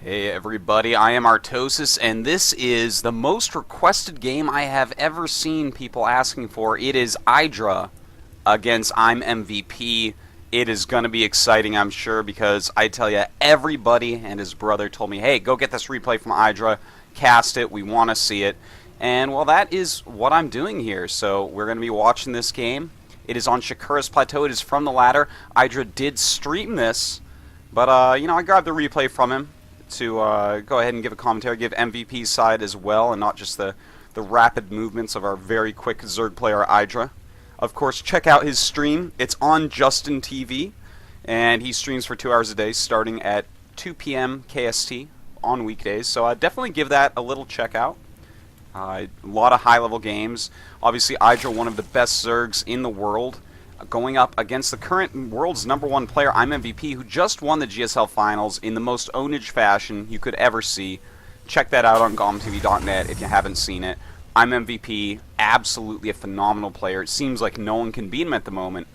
Hey everybody, I am Artosis, and this is the most requested game I have ever seen people asking for. It is IdrA against I'm MVP. It is going to be exciting, I'm sure, because I tell you, everybody and his brother told me, hey, go get this replay from IdrA, cast it, we want to see it. And, well, that is what I'm doing here. So we're going to be watching this game. It is on Shakura's Plateau. It is from the ladder. IdrA did stream this, but, I grabbed the replay from him to go ahead and give a commentary, give MVP's side as well, and not just the rapid movements of our very quick Zerg player IdrA. Of course, check out his stream. It's on Justin TV, and he streams for 2 hours a day, starting at 2 p.m. KST on weekdays. So definitely give that a little check out. A lot of high-level games. Obviously, IdrA, one of the best Zergs in the world, going up against the current world's #1 player, I'm MVP, who just won the GSL Finals in the most ownage fashion you could ever see. Check that out on gomtv.net if you haven't seen it. I'm MVP, absolutely a phenomenal player. It seems like no one can beat him at the moment.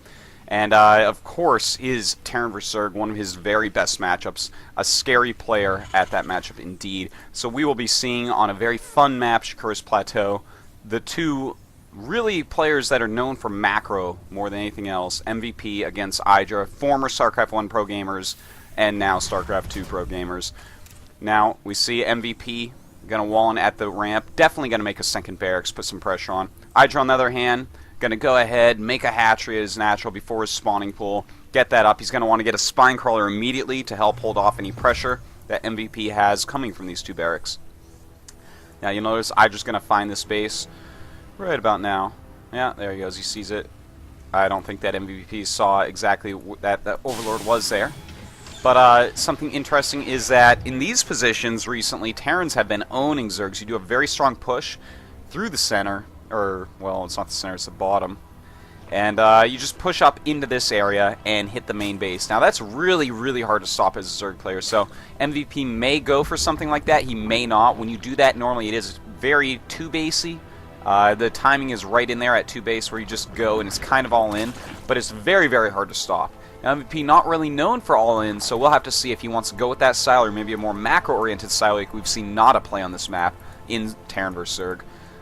And, of course, is Terran vs. Zerg, one of his very best matchups. A scary player at that matchup indeed. So we will be seeing on a very fun map, Shakura's Plateau, the two really players that are known for macro more than anything else. MVP against IdrA, former StarCraft 1 pro gamers, and now StarCraft 2 pro gamers. Now, we see MVP going to wall in at the ramp. Definitely going to make a second barracks, put some pressure on. IdrA, on the other hand, going to go ahead, make a hatchery as natural before his spawning pool. Get that up. He's going to want to get a spine crawler immediately to help hold off any pressure that MVP has coming from these two barracks. Now, you'll notice IdrA's going to find this base right about now. Yeah, there he goes. He sees it. I don't think that MVP saw exactly that the Overlord was there. But something interesting is that in these positions recently, Terrans have been owning Zergs. You do a very strong push through the center, or, well, it's not the center, it's the bottom. And you just push up into this area and hit the main base. Now, that's really, really hard to stop as a Zerg player. So MVP may go for something like that. He may not. When you do that, normally it is very two-basey. The timing is right in there at 2 base where you just go and it's kind of all in, but it's very, very hard to stop. Now, MVP not really known for all in, so we'll have to see if he wants to go with that style or maybe a more macro-oriented style like we've seen Nada play on this map in Terran vs. Zerg.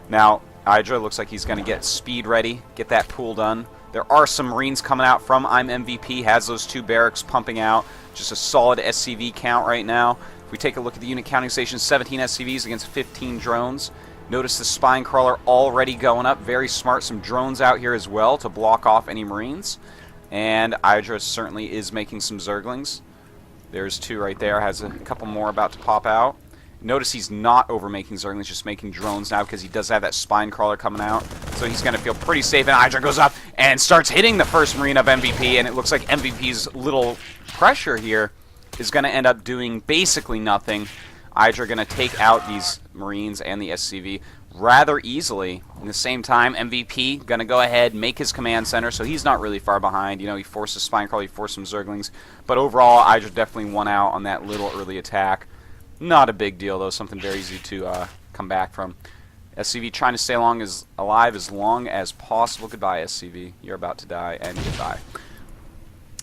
Now, IdrA looks like he's going to get speed ready, get that pool done. There are some Marines coming out from I'm MVP, has those 2 barracks pumping out. Just a solid SCV count right now. If we take a look at the unit counting station, 17 SCVs against 15 drones. Notice the spine crawler already going up. Very smart. Some drones out here as well to block off any Marines. And IdrA certainly is making some Zerglings. There's 2 right there. Has a couple more about to pop out. Notice he's not over-making Zerglings, just making drones now because he does have that spine crawler coming out. So he's going to feel pretty safe. And IdrA goes up and starts hitting the first Marine of MVP. And it looks like MVP's little pressure here is going to end up doing basically nothing. IdrA going to take out these Marines and the SCV rather easily. At the same time, MVP going to go ahead, make his command center, so he's not really far behind. You know, he forced a spine crawl, he forced some Zerglings. But overall, IdrA definitely won out on that little early attack. Not a big deal, though. Something very easy to come back from. SCV trying to stay alive as long as possible. Goodbye, SCV. You're about to die, and goodbye.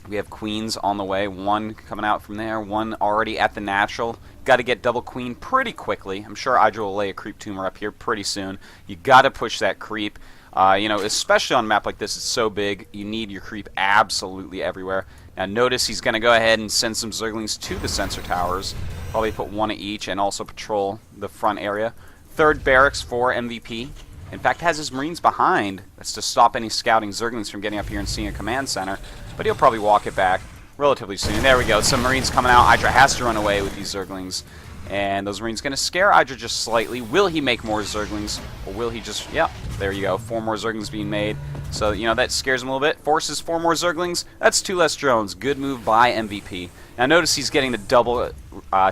We have queens on the way. 1 coming out from there. 1 already at the natural. Got to get double queen pretty quickly. I'm sure IdrA will lay a creep tumor up here pretty soon. You got to push that creep. Especially on a map like this, it's so big. You need your creep absolutely everywhere. Now notice he's going to go ahead and send some Zerglings to the sensor towers. Probably put 1 at each and also patrol the front area. 3rd barracks for MVP. In fact, has his Marines behind. That's to stop any scouting Zerglings from getting up here and seeing a command center. But he'll probably walk it back relatively soon. There we go. Some Marines coming out. IdrA has to run away with these Zerglings. And those Marines going to scare IdrA just slightly. Will he make more Zerglings? Or will he just... Yeah, there you go. 4 more Zerglings being made. So, that scares him a little bit. Forces 4 more Zerglings. That's 2 less drones. Good move by MVP. Now notice he's getting the double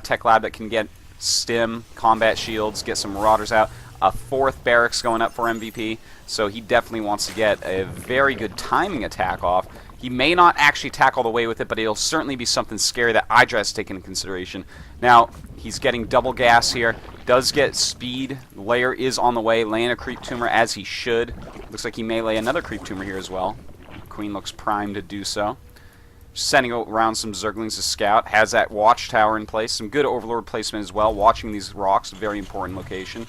tech lab that can get stim, combat shields, get some marauders out. A 4th barracks going up for MVP. So he definitely wants to get a very good timing attack off. He may not actually attack all the way with it, but it'll certainly be something scary that IdrA has taken into consideration. Now, he's getting double gas here. Does get speed. Layer is on the way, laying a creep tumor as he should. Looks like he may lay another creep tumor here as well. Queen looks primed to do so. sending around some Zerglings to scout. Has that watchtower in place. Some good Overlord placement as well. Watching these rocks, very important location.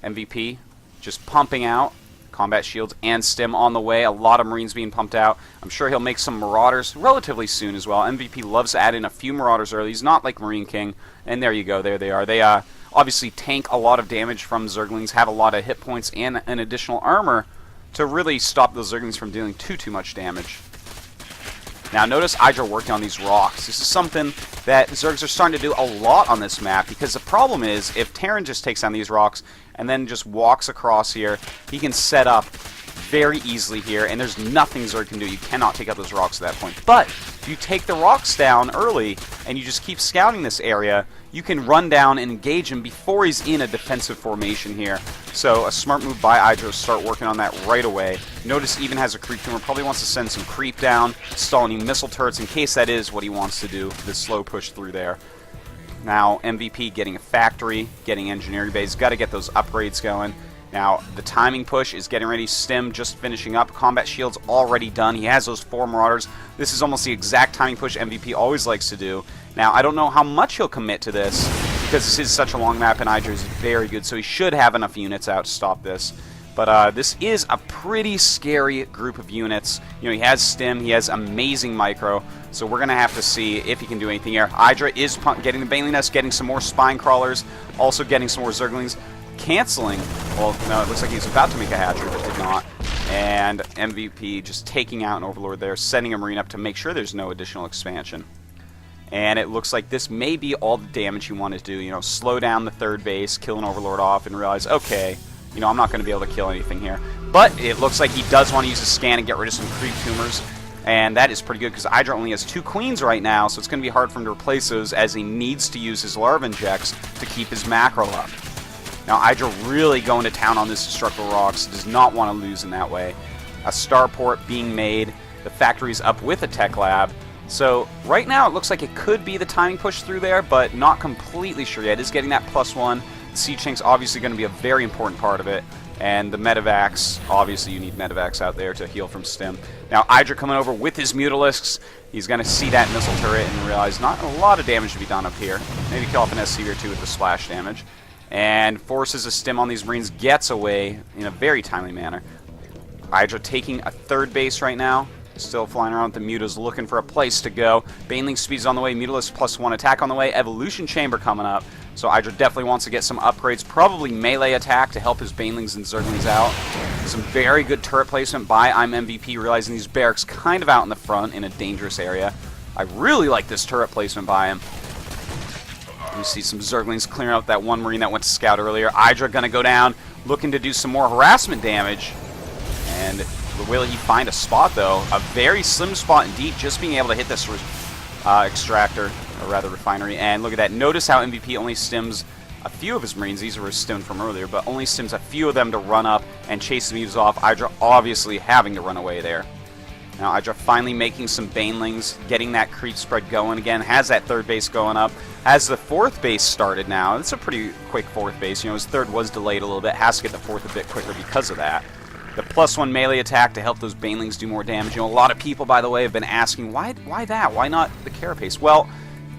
MVP just pumping out. Combat shields and stim on the way. A lot of Marines being pumped out. I'm sure he'll make some Marauders relatively soon as well. MVP loves to add in a few Marauders early. He's not like Marine King. And there you go. There they are. They obviously tank a lot of damage from Zerglings, have a lot of hit points and an additional armor to really stop those Zerglings from dealing too much damage. Now notice IdrA working on these rocks. This is something that Zergs are starting to do a lot on this map, because the problem is if Terran just takes down these rocks and then just walks across here, he can set up very easily here, and there's nothing Zerg can do. You cannot take out those rocks at that point. But if you take the rocks down early and you just keep scouting this area, you can run down and engage him before he's in a defensive formation here. So a smart move by IdrA to start working on that right away. Notice he even has a creep tumor. Probably wants to send some creep down, install any missile turrets in case that is what he wants to do, this slow push through there. Now MVP getting a factory, getting engineering base, got to get those upgrades going. Now the timing push is getting ready. Stim just finishing up. Combat shield's already done. He has those 4 Marauders. This is almost the exact timing push MVP always likes to do. Now I don't know how much he'll commit to this, because this is such a long map and IdrA is very good, so he should have enough units out to stop this. But this is a pretty scary group of units. You know, he has Stim, he has amazing micro, so we're going to have to see if he can do anything here. IdrA is getting the Baneling Nest, getting some more Spine Crawlers, also getting some more Zerglings, canceling. Well, no, it looks like he's about to make a hatchery, but did not. And MVP just taking out an Overlord there, sending a Marine up to make sure there's no additional expansion. And it looks like this may be all the damage he wanted to do. You know, slow down the 3rd base, kill an Overlord off, and realize, okay, you know, I'm not going to be able to kill anything here. But it looks like he does want to use a scan and get rid of some creep tumors. And that is pretty good, because IdrA only has 2 Queens right now, so it's going to be hard for him to replace those, as he needs to use his Larva Injects to keep his macro up. Now IdrA really going to town on this Destructible Rocks, does not want to lose in that way. A starport being made, the factory's up with a tech lab. So right now it looks like it could be the timing push through there, but not completely sure yet. It is getting that +1. The Siege Tank's obviously going to be a very important part of it. And the Medivacs, obviously you need Medivacs out there to heal from Stim. Now IdrA coming over with his Mutalisks. He's going to see that missile turret and realize not a lot of damage to be done up here. Maybe kill off an SCV or 2 with the splash damage. And forces a Stim on these Marines, gets away in a very timely manner. IdrA taking a 3rd base right now. Still flying around with the Mutas, looking for a place to go. Baneling Speed's on the way, Mutalisk +1 attack on the way, Evolution Chamber coming up. So IdrA definitely wants to get some upgrades, probably melee attack to help his Banelings and Zerglings out. Some very good turret placement by MVP, realizing these barracks kind of out in the front in a dangerous area. I really like this turret placement by him. You see some Zerglings clearing out that 1 Marine that went to scout earlier. IdrA gonna go down, looking to do some more harassment damage. And will he find a spot, though? A very slim spot indeed, just being able to hit this extractor, or rather refinery. And look at that. Notice how MVP only stims a few of his Marines. These were stimmed from earlier, but only stims a few of them to run up and chase the Mutas off. IdrA obviously having to run away there. Now IdrA finally making some Banelings, getting that creep spread going again. Has that 3rd base going up. Has the 4th base started now. It's a pretty quick 4th base. You know, his 3rd was delayed a little bit. Has to get the 4th a bit quicker because of that. The +1 melee attack to help those Banelings do more damage. You know, a lot of people, by the way, have been asking, why that? Why not the Carapace? Well,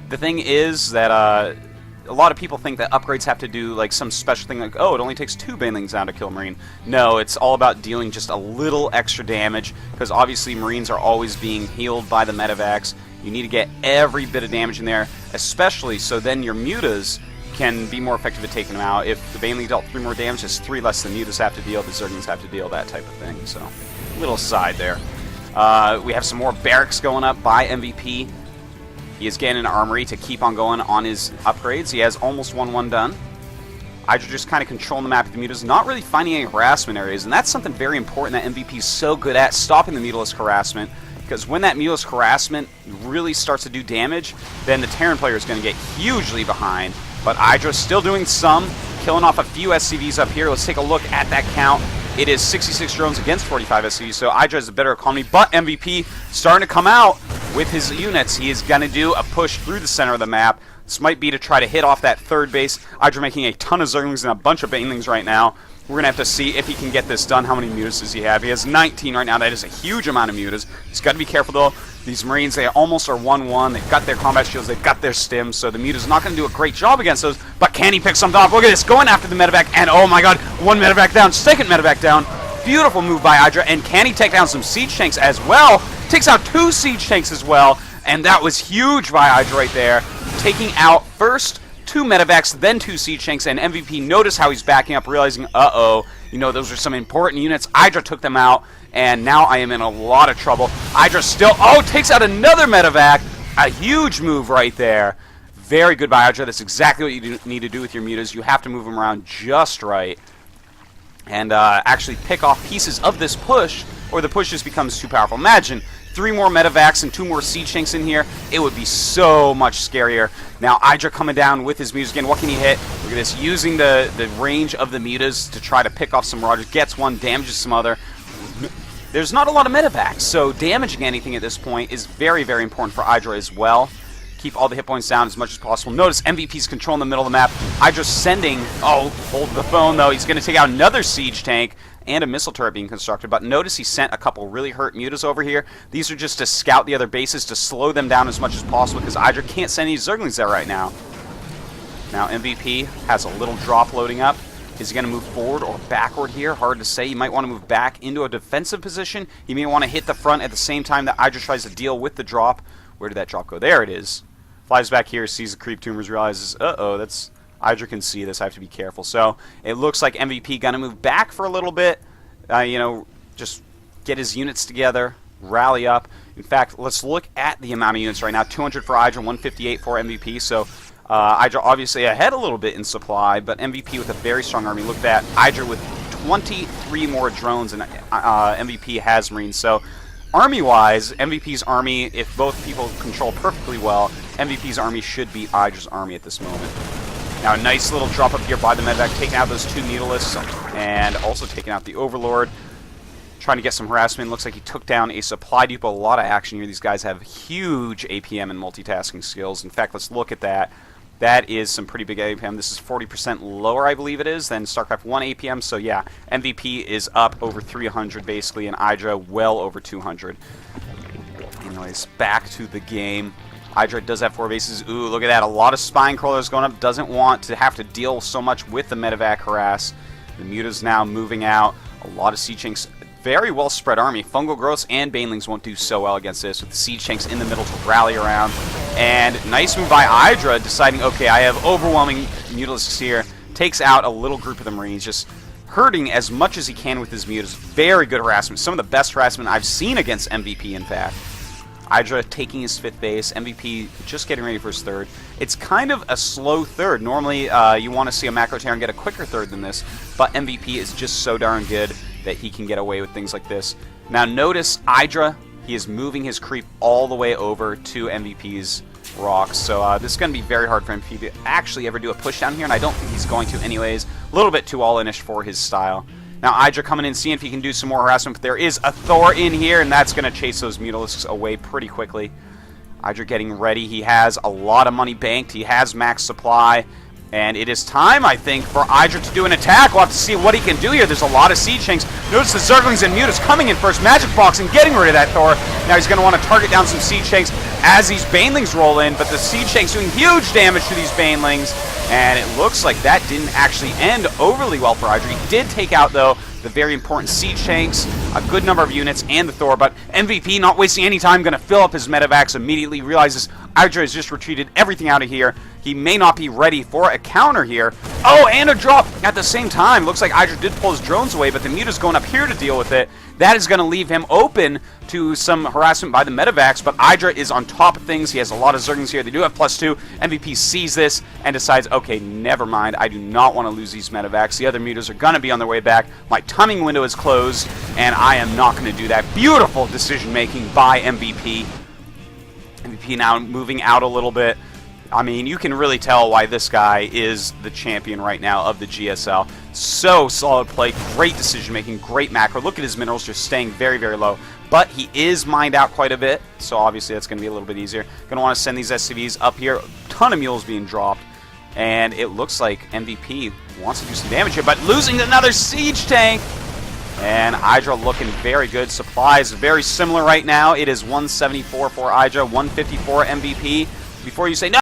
the thing is that a lot of people think that upgrades have to do like some special thing, like, oh, it only takes 2 Banelings down to kill a Marine. No, it's all about dealing just a little extra damage, because obviously Marines are always being healed by the Medivacs. You need to get every bit of damage in there, especially so then your Mutas can be more effective at taking them out. If the Baneling dealt 3 more damage, it's 3 less than Mutas have to deal, the Zerglings have to deal, that type of thing. So, little side there. We have some more barracks going up by MVP. He is getting an armory to keep on going on his upgrades. He has almost 1-1 done. IdrA just kind of controlling the map of the Mutas, not really finding any harassment areas, and that's something very important that MVP is so good at, stopping the Mutalisk harassment. Because when that Mutalisk harassment really starts to do damage, then the Terran player is going to get hugely behind. But IdrA still doing some, killing off a few SCVs up here. Let's take a look at that count. It is 66 drones against 45 SCVs, so IdrA has a better economy, but MVP starting to come out with his units. He is going to do a push through the center of the map. This might be to try to hit off that 3rd base. IdrA making a ton of Zerglings and a bunch of Banelings right now. We're going to have to see if he can get this done. How many Mutas does he have? He has 19 right now. That is a huge amount of Mutas. He's got to be careful, though. These Marines, they almost are 1-1. They've got their combat shields, they've got their stims, so the Muta's not going to do a great job against those, but can he pick something off? Look at this, going after the medevac, and oh my god, one medevac down, second medevac down. Beautiful move by IdrA, and can he take down some siege tanks as well? Takes out 2 siege tanks as well, and that was huge by IdrA right there. Taking out first 2 medevacs, then 2 siege tanks, and MVP, notice how he's backing up, realizing, uh-oh, you know, those are some important units. IdrA took them out, and now I am in a lot of trouble. IdrA still, oh, takes out another medevac. A huge move right there. Very good by IdrA. That's exactly what you need to do with your mutas. You have to move them around just right and actually pick off pieces of this push, or the push just becomes too powerful. Imagine 3 more medevacs and 2 more siege tanks in here. It would be so much scarier. Now IdrA coming down with his mutas again. What can he hit? Look at this, using the range of the mutas to try to pick off some marauders. Gets one, damages some other. There's not a lot of medevacs, so damaging anything at this point is very, very important for IdrA as well. Keep all the hit points down as much as possible. Notice MVP's controlling the middle of the map. IdrA's sending, oh, hold the phone though. He's going to take out another siege tank and a missile turret being constructed, but notice he sent a couple really hurt mutas over here. These are just to scout the other bases, to slow them down as much as possible, because IdrA can't send any Zerglings there right now. Now MVP has a little drop loading up. Is he going to move forward or backward here? Hard to say. He might want to move back into a defensive position. He may want to hit the front at the same time that IdrA tries to deal with the drop. Where did that drop go? There it is. Flies back here, sees the creep tumors, realizes, uh-oh, that's... IdrA can see this. I have to be careful. So it looks like MVP going to move back for a little bit. You know, just get his units together, rally up. In fact, let's look at the amount of units right now. 200 for IdrA, 158 for MVP. So IdrA obviously ahead a little bit in supply, but MVP with a very strong army. Look at that. IdrA with 23 more drones, and MVP has Marines. So army-wise, MVP's army, if both people control perfectly well, MVP's army should beat IdrA's army at this moment. Now, a nice little drop up here by the medevac, taking out those 2 Mutalisks, and also taking out the Overlord. Trying to get some harassment. Looks like he took down a supply depot. A lot of action here. These guys have huge APM and multitasking skills. In fact, let's look at that. That is some pretty big APM. This is 40% lower, I believe it is, than StarCraft 1 APM. So, yeah, MVP is up over 300, basically, and IdrA well over 200. Anyways, back to the game. IdrA does have 4 bases. Ooh, look at that. A lot of spine crawlers going up. Doesn't want to have to deal so much with the medevac harass. The Muta's now moving out. A lot of siege tanks. Very well spread army. Fungal growths and banelings won't do so well against this, with the siege tanks in the middle to rally around. And nice move by IdrA, deciding, okay, I have overwhelming Mutalisks here. Takes out a little group of the Marines, just hurting as much as he can with his Mutas. Very good harassment. Some of the best harassment I've seen against MVP, in fact. IdrA taking his 5th base, MVP just getting ready for his 3rd. It's kind of a slow 3rd. Normally, you want to see a macro Terran get a quicker 3rd than this, but MVP is just so darn good that he can get away with things like this. Now notice IdrA, he is moving his creep all the way over to MVP's rocks, so this is going to be very hard for MVP to actually ever do a push down here, and I don't think he's going to anyways. A little bit too all-in-ish for his style. Now IdrA coming in, seeing if he can do some more harassment, but there is a Thor in here, and that's going to chase those Mutalisks away pretty quickly. IdrA getting ready. He has a lot of money banked. He has max supply, and it is time, I think, for IdrA to do an attack. We'll have to see what he can do here. There's a lot of siege tanks. Notice the Zerglings and Mutas coming in first, magic box and getting rid of that Thor. Now he's going to want to target down some siege tanks as these banelings roll in, but the siege tanks doing huge damage to these banelings, and it looks like that didn't actually end overly well for IdrA. He did take out, though, the very important siege tanks, a good number of units, and the Thor, but MVP, not wasting any time, going to fill up his medevacs immediately, realizes IdrA has just retreated everything out of here. He may not be ready for a counter here. Oh, and a drop at the same time. Looks like IdrA did pull his drones away, but the Muta's going up here to deal with it. That is going to leave him open to some harassment by the medevacs, but IdrA is on top of things. He has a lot of Zerglings here. They do have +2. MVP sees this and decides, okay, never mind. I do not want to lose these medevacs. The other Mutas are going to be on their way back. My timing window is closed, and I am not going to do that. Beautiful decision-making by MVP. MVP now moving out a little bit. I mean, you can really tell why this guy is the champion right now of the GSL. So solid play, great decision-making, great macro. Look at his minerals just staying very, very low. But he is mined out quite a bit, so obviously that's going to be a little bit easier. Going to want to send these SCVs up here. A ton of mules being dropped. And it looks like MVP wants to do some damage here, but losing another siege tank. And IdrA looking very good. Supplies very similar right now. It is 174 for IdrA, 154 MVP. Before you say no.